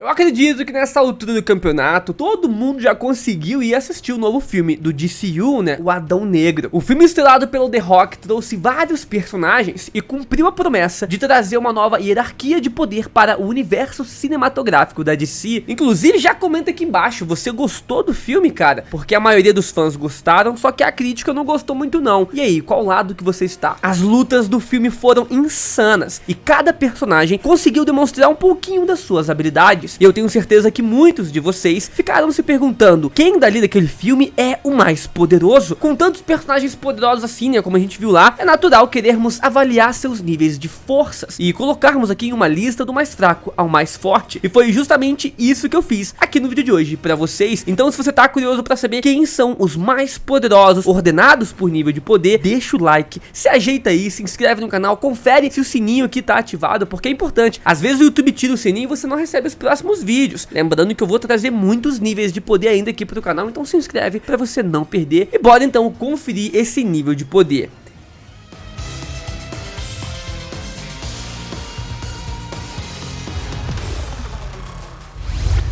Eu acredito que nessa altura do campeonato, todo mundo já conseguiu ir assistir o novo filme do DCU, né? O Adão Negro. O filme estrelado pelo The Rock trouxe vários personagens e cumpriu a promessa de trazer uma nova hierarquia de poder para o universo cinematográfico da DC. Inclusive, já comenta aqui embaixo, você gostou do filme, cara? Porque a maioria dos fãs gostaram, só que a crítica não gostou muito não. E aí, qual lado que você está? As lutas do filme foram insanas e cada personagem conseguiu demonstrar um pouquinho das suas habilidades. E eu tenho certeza que muitos de vocês ficaram se perguntando quem dali daquele filme é o mais poderoso. Com tantos personagens poderosos assim, né, como a gente viu lá, é natural querermos avaliar seus níveis de forças e colocarmos aqui em uma lista do mais fraco ao mais forte. E foi justamente isso que eu fiz aqui no vídeo de hoje pra vocês. Então, se você tá curioso pra saber quem são os mais poderosos, ordenados por nível de poder, deixa o like, se ajeita aí, se inscreve no canal, confere se o sininho aqui tá ativado, porque é importante. Às vezes o YouTube tira o sininho e você não recebe os próximos vídeos. Lembrando que eu vou trazer muitos níveis de poder ainda aqui pro canal, então se inscreve pra você não perder. E bora então conferir esse nível de poder.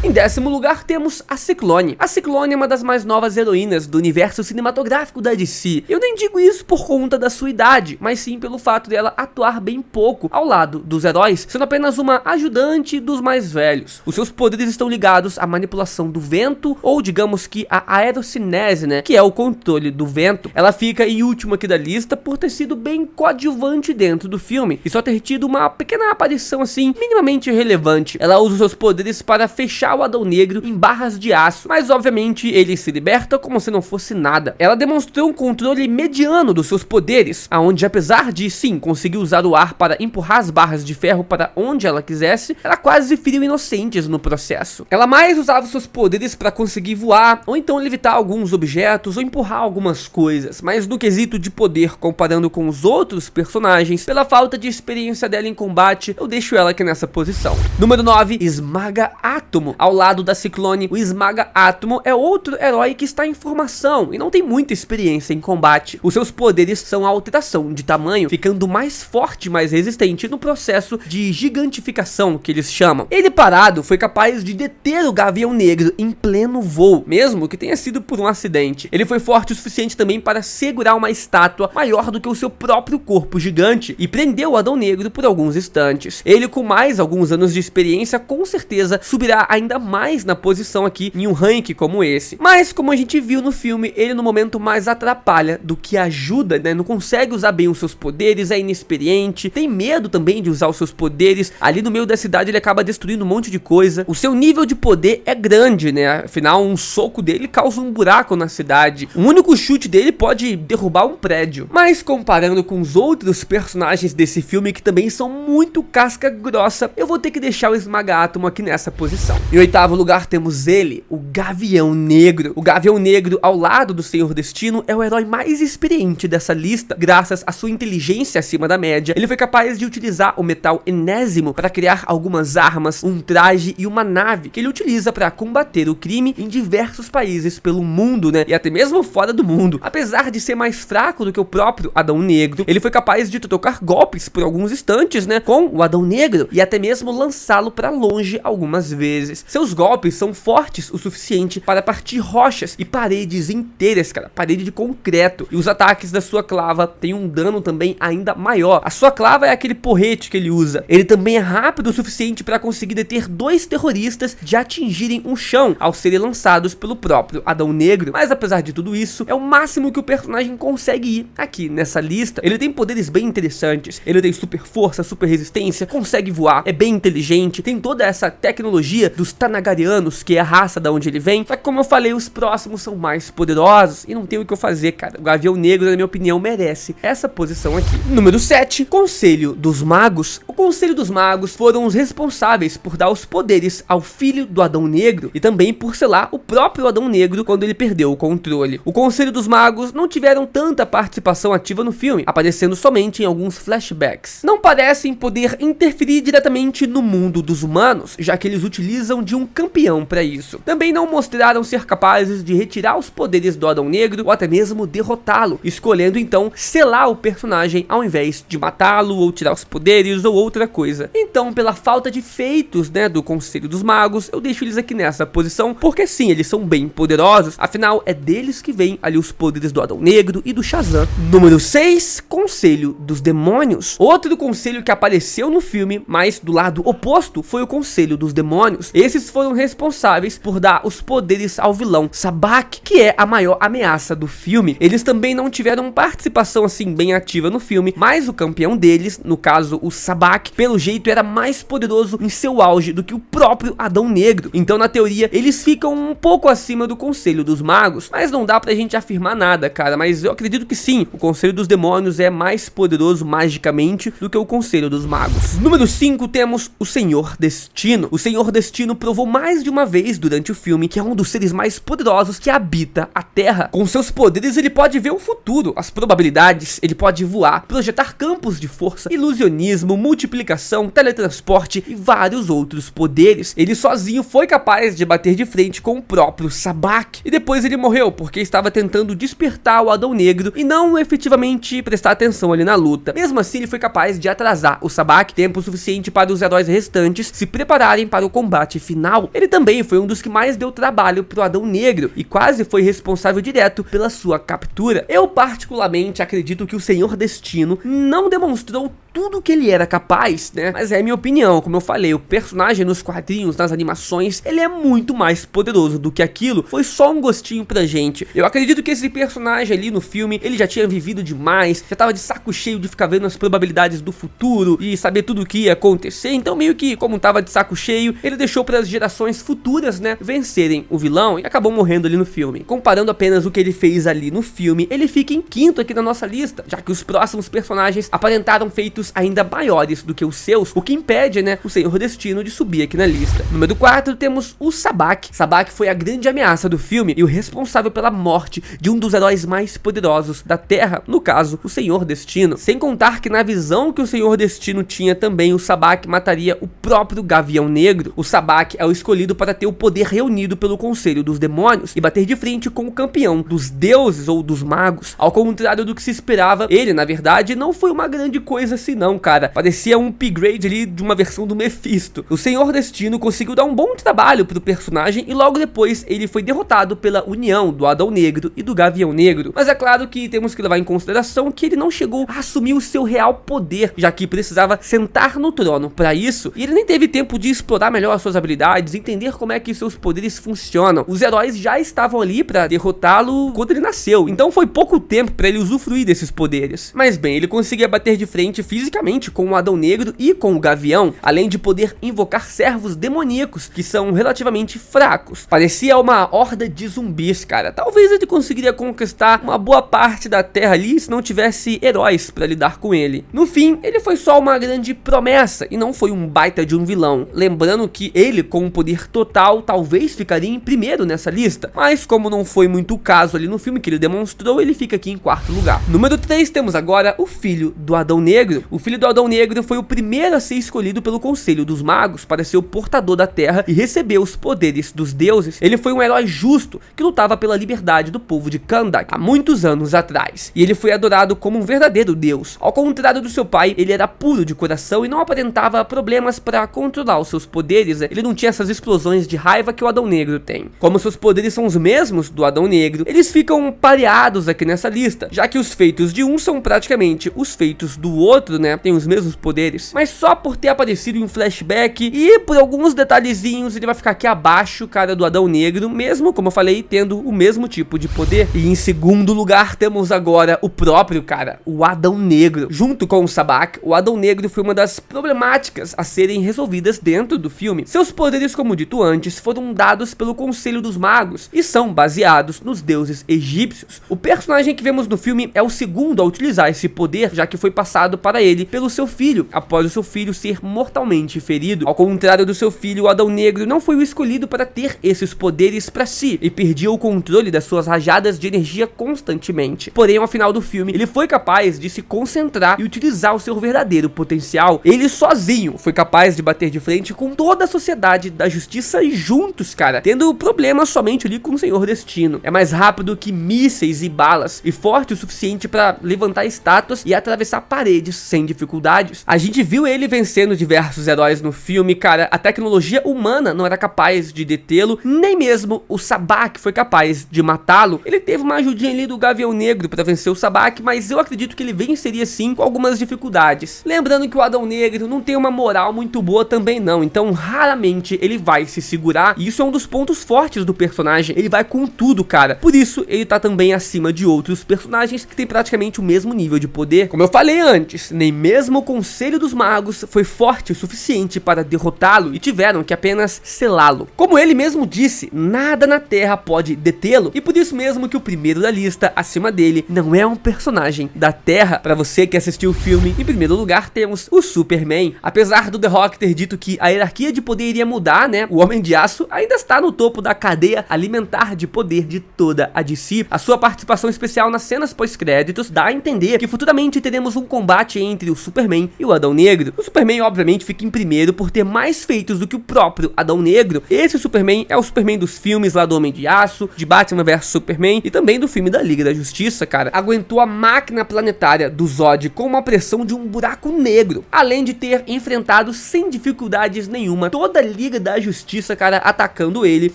Em 10º lugar temos a Ciclone. A Ciclone é uma das mais novas heroínas do universo cinematográfico da DC. Eu nem digo isso por conta da sua idade, mas sim pelo fato dela atuar bem pouco ao lado dos heróis, sendo apenas uma ajudante dos mais velhos. Os seus poderes estão ligados à manipulação do vento, ou digamos que a aerocinese, né, que é o controle do vento. Ela fica em último aqui da lista por ter sido bem coadjuvante dentro do filme, e só ter tido uma pequena aparição assim, minimamente relevante. Ela usa os seus poderes para fechar o Adão Negro em barras de aço, mas obviamente ele se liberta como se não fosse nada. Ela demonstrou um controle mediano dos seus poderes, aonde apesar de sim conseguir usar o ar para empurrar as barras de ferro para onde ela quisesse, ela quase feriu inocentes no processo. Ela mais usava seus poderes para conseguir voar, ou então levitar alguns objetos, ou empurrar algumas coisas, mas no quesito de poder, comparando com os outros personagens, pela falta de experiência dela em combate, eu deixo ela aqui nessa posição. Número 9, Esmaga Átomo. Ao lado da Ciclone, o Esmaga Átomo é outro herói que está em formação e não tem muita experiência em combate. Os seus poderes são a alteração de tamanho, ficando mais forte e mais resistente no processo de gigantificação que eles chamam. Ele parado foi capaz de deter o Gavião Negro em pleno voo, mesmo que tenha sido por um acidente. Ele foi forte o suficiente também para segurar uma estátua maior do que o seu próprio corpo gigante e prendeu o Adão Negro por alguns instantes. Ele, com mais alguns anos de experiência, com certeza subirá ainda mais na posição aqui em um ranking como esse. Mas como a gente viu no filme, ele no momento mais atrapalha do que ajuda, né? Não consegue usar bem os seus poderes, é inexperiente, tem medo também de usar os seus poderes. Ali no meio da cidade ele acaba destruindo um monte de coisa. O seu nível de poder é grande, né? Afinal, um soco dele causa um buraco na cidade. O único chute dele pode derrubar um prédio. Mas comparando com os outros personagens desse filme, que também são muito casca grossa, eu vou ter que deixar o Esmaga Átomo aqui nessa posição. Em 8º lugar temos ele, o Gavião Negro. O Gavião Negro, ao lado do Senhor Destino, é o herói mais experiente dessa lista. Graças à sua inteligência acima da média, ele foi capaz de utilizar o metal enésimo para criar algumas armas, um traje e uma nave que ele utiliza para combater o crime em diversos países pelo mundo, né? E até mesmo fora do mundo. Apesar de ser mais fraco do que o próprio Adão Negro, ele foi capaz de trocar golpes por alguns instantes, né, com o Adão Negro e até mesmo lançá-lo para longe algumas vezes. Seus golpes são fortes o suficiente para partir rochas e paredes inteiras, cara, parede de concreto. E os ataques da sua clava têm um dano também ainda maior. A sua clava é aquele porrete que ele usa. Ele também é rápido o suficiente para conseguir deter 2 terroristas de atingirem um chão ao serem lançados pelo próprio Adão Negro. Mas apesar de tudo isso, é o máximo que o personagem consegue ir aqui nessa lista. Ele tem poderes bem interessantes. Ele tem super força, super resistência, consegue voar, é bem inteligente, tem toda essa tecnologia dos Tanagarianos, que é a raça da onde ele vem. Só que, como eu falei, os próximos são mais poderosos e não tem o que eu fazer, cara. O Gavião Negro, na minha opinião, merece essa posição aqui. Número 7, Conselho dos Magos. O Conselho dos Magos foram os responsáveis por dar os poderes ao filho do Adão Negro e também por selar o próprio Adão Negro quando ele perdeu o controle. O Conselho dos Magos não tiveram tanta participação ativa no filme, aparecendo somente em alguns flashbacks. Não parecem poder interferir diretamente no mundo dos humanos, já que eles utilizam de um campeão para isso. Também não mostraram ser capazes de retirar os poderes do Adão Negro ou até mesmo derrotá-lo, escolhendo então selar o personagem ao invés de matá-lo ou tirar os poderes ou outra coisa. Então, pela falta de feitos, né, do Conselho dos Magos, eu deixo eles aqui nessa posição, porque sim, eles são bem poderosos, afinal é deles que vem ali os poderes do Adão Negro e do Shazam. Número 6, Conselho dos Demônios. Outro conselho que apareceu no filme, mas do lado oposto, foi o Conselho dos Demônios. Esses foram responsáveis por dar os poderes ao vilão Sabbac, que é a maior ameaça do filme. Eles também não tiveram participação assim bem ativa no filme, mas o campeão deles, no caso o Sabbac, pelo jeito era mais poderoso em seu auge do que o próprio Adão Negro. Então na teoria eles ficam um pouco acima do Conselho dos Magos, mas não dá pra gente afirmar nada, cara, mas eu acredito que sim, o Conselho dos Demônios é mais poderoso magicamente do que o Conselho dos Magos. Número 5, temos o Senhor Destino. O Senhor Destino provou mais de uma vez durante o filme que é um dos seres mais poderosos que habita a Terra. Com seus poderes ele pode ver o futuro, as probabilidades, ele pode voar, projetar campos de força, ilusionismo, multiplicação, teletransporte e vários outros poderes. Ele sozinho foi capaz de bater de frente com o próprio Sabbac, e depois ele morreu porque estava tentando despertar o Adão Negro e não efetivamente prestar atenção ali na luta. Mesmo assim, ele foi capaz de atrasar o Sabbac tempo suficiente para os heróis restantes se prepararem para o combate final. Ele também foi um dos que mais deu trabalho pro Adão Negro e quase foi responsável direto pela sua captura. Eu particularmente acredito que o Senhor Destino não demonstrou tudo que ele era capaz, né? Mas é minha opinião, como eu falei, o personagem nos quadrinhos, nas animações, ele é muito mais poderoso do que aquilo. Foi só um gostinho pra gente. Eu acredito que esse personagem ali no filme, ele já tinha vivido demais, já tava de saco cheio de ficar vendo as probabilidades do futuro e saber tudo o que ia acontecer. Então meio que, como tava de saco cheio, ele deixou para as gerações futuras, né, vencerem o vilão e acabou morrendo ali no filme. Comparando apenas o que ele fez ali no filme, ele fica em quinto aqui na nossa lista, já que os próximos personagens aparentaram feitos ainda maiores do que os seus, o que impede, né, o Senhor Destino de subir aqui na lista. Número 4, temos o Sabbac. Sabbac foi a grande ameaça do filme e o responsável pela morte de um dos heróis mais poderosos da Terra, no caso, o Senhor Destino. Sem contar que na visão que o Senhor Destino tinha também, o Sabbac mataria o próprio Gavião Negro. O Sabbac é o escolhido para ter o poder reunido pelo Conselho dos Demônios e bater de frente com o campeão dos deuses ou dos magos. Ao contrário do que se esperava, ele, na verdade, não foi uma grande coisa assim não, cara. Parecia um upgrade ali de uma versão do Mephisto. O Senhor Destino conseguiu dar um bom trabalho pro personagem e logo depois ele foi derrotado pela união do Adão Negro e do Gavião Negro. Mas é claro que temos que levar em consideração que ele não chegou a assumir o seu real poder, já que precisava sentar no trono para isso, e ele nem teve tempo de explorar melhor as suas habilidades, entender como é que seus poderes funcionam. Os heróis já estavam ali para derrotá-lo quando ele nasceu, então foi pouco tempo para ele usufruir desses poderes. Mas bem, ele conseguia bater de frente fisicamente com o Adão Negro e com o Gavião, além de poder invocar servos demoníacos que são relativamente fracos. Parecia uma horda de zumbis, cara. Talvez ele conseguiria conquistar uma boa parte da Terra ali se não tivesse heróis para lidar com ele. No fim, ele foi só uma grande promessa e não foi um baita de um vilão. Lembrando que ele, com um poder total, talvez ficaria em primeiro nessa lista, mas como não foi muito o caso ali no filme que ele demonstrou, ele fica aqui em quarto lugar. Número 3, temos agora o filho do Adão Negro. O filho do Adão Negro foi o primeiro a ser escolhido pelo Conselho dos Magos para ser o portador da Terra e receber os poderes dos deuses. Ele foi um herói justo que lutava pela liberdade do povo de Kahndaq há muitos anos atrás, e ele foi adorado como um verdadeiro deus. Ao contrário do seu pai, ele era puro de coração e não aparentava problemas para controlar os seus poderes. Ele não tinha essas explosões de raiva que o Adão Negro tem. Como seus poderes são os mesmos do Adão Negro, eles ficam pareados aqui nessa lista, já que os feitos de um são praticamente os feitos do outro, né? Tem os mesmos poderes, mas só por ter aparecido em um flashback e por alguns detalhezinhos ele vai ficar aqui abaixo, cara, do Adão Negro, mesmo, como eu falei, tendo o mesmo tipo de poder. E em segundo lugar temos agora o próprio, cara, o Adão Negro. Junto com o Sabbac, o Adão Negro foi uma das problemáticas a serem resolvidas dentro do filme. Seus poderes, como dito antes, foram dados pelo Conselho dos Magos e são baseados nos deuses egípcios. O personagem que vemos no filme é o segundo a utilizar esse poder, já que foi passado para ele pelo seu filho, após o seu filho ser mortalmente ferido. Ao contrário do seu filho, o Adão Negro não foi o escolhido para ter esses poderes para si e perdia o controle das suas rajadas de energia constantemente. Porém, ao final do filme, ele foi capaz de se concentrar e utilizar o seu verdadeiro potencial. Ele sozinho foi capaz de bater de frente com toda a sociedade da justiça e juntos, cara, tendo problemas somente ali com o Senhor Destino. É mais rápido que mísseis e balas e forte o suficiente para levantar estátuas e atravessar paredes sem dificuldades. A gente viu ele vencendo diversos heróis no filme, cara. A tecnologia humana não era capaz de detê-lo, nem mesmo o Sabbac foi capaz de matá-lo. Ele teve uma ajudinha ali do Gavião Negro para vencer o Sabbac, mas eu acredito que ele venceria sim com algumas dificuldades. Lembrando que o Adão Negro não tem uma moral muito boa também não, então raramente ele vai se segurar, e isso é um dos pontos fortes do personagem. Ele vai com tudo, cara. Por isso ele tá também acima de outros personagens que tem praticamente o mesmo nível de poder. Como eu falei antes, nem mesmo o Conselho dos Magos foi forte o suficiente para derrotá-lo e tiveram que apenas selá-lo. Como ele mesmo disse, nada na Terra pode detê-lo, e por isso mesmo que o primeiro da lista acima dele não é um personagem da Terra. Para você que assistiu o filme, em primeiro lugar temos o Superman. Apesar do The Rock ter dito que a hierarquia de poder iria mudar, né, o Homem de Aço ainda está no topo da cadeia alimentar de poder de toda a DC. A sua participação especial nas cenas pós-créditos dá a entender que futuramente teremos um combate entre o Superman e o Adão Negro. O Superman obviamente fica em primeiro por ter mais feitos do que o próprio Adão Negro. Esse Superman é o Superman dos filmes lá do Homem de Aço, de Batman vs Superman e também do filme da Liga da Justiça, cara. Aguentou a máquina planetária do Zod com uma pressão de um buraco negro, além de ter enfrentado sem dificuldades nenhuma toda a Liga da Justiça, cara, atacando ele,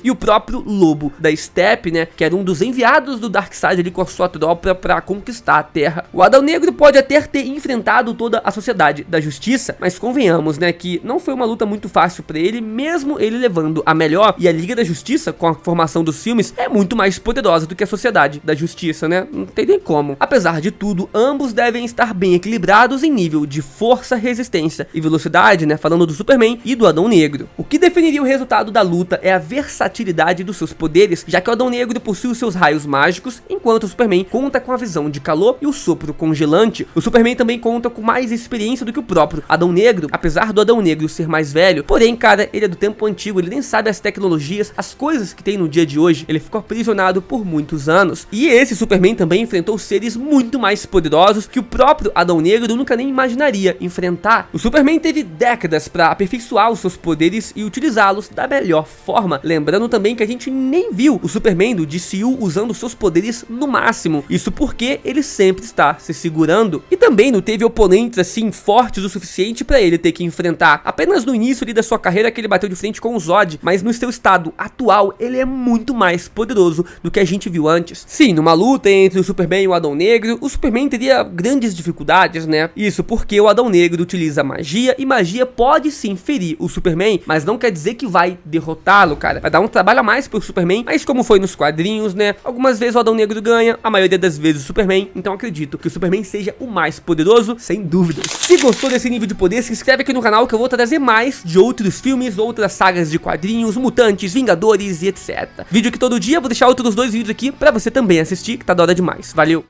e o próprio Lobo da Steppe, né, que era um dos enviados do Darkseid ali com a sua tropa pra conquistar a Terra. O Adão Negro pode até ter enfrentado toda a Sociedade da Justiça, mas convenhamos, né, que não foi uma luta muito fácil pra ele, mesmo ele levando a melhor, e a Liga da Justiça, com a formação dos filmes, é muito mais poderosa do que a Sociedade da Justiça, né, não tem nem como. Apesar de tudo, ambos devem estar bem equilibrados em nível de força, resistência e velocidade, né, falando do Superman e do Adão Negro. O que definiria o resultado da luta é a versatilidade dos seus poderes, já que o Adão Negro possui os seus raios mágicos, enquanto o Superman conta com a visão de calor e o sopro congelante. O Superman também conta com mais experiência do que o próprio Adão Negro, apesar do Adão Negro ser mais velho. Porém, cara, ele é do tempo antigo, ele nem sabe as tecnologias, as coisas que tem no dia de hoje. Ele ficou aprisionado por muitos anos. E esse Superman também enfrentou seres muito mais poderosos que o próprio Adão Negro nunca nem imaginaria enfrentar. O Superman teve décadas para aperfeiçoar os seus poderes e utilizá-los da melhor forma. Lembrando também que a gente nem viu o Superman do DCU usando seus poderes no máximo. Isso porque ele sempre está se segurando. E também não teve oponentes assim fortes o suficiente para ele ter que enfrentar. Apenas no início ali da sua carreira que ele bateu de frente com o Zod, mas no seu estado atual ele é muito mais poderoso do que a gente viu antes. Sim, numa luta entre o Superman e o Adão Negro, o Superman teria grandes dificuldades, né? Isso porque o Adão Negro utiliza magia, e magia pode sim ferir o Superman, mas não quer dizer que vai derrotá-lo, cara. Vai dar um trabalho a mais pro Superman, mas como foi nos quadrinhos, né? Algumas vezes o Adão Negro ganha, a maioria das vezes o Superman, então acredito que o Superman seja o mais poderoso, sem dúvidas. Se gostou desse nível de poder, se inscreve aqui no canal que eu vou trazer mais de outros filmes, outras sagas de quadrinhos, mutantes, vingadores e etc. Vídeo aqui todo dia, vou deixar outros 2 vídeos aqui pra você também assistir, que tá da hora demais. Valeu!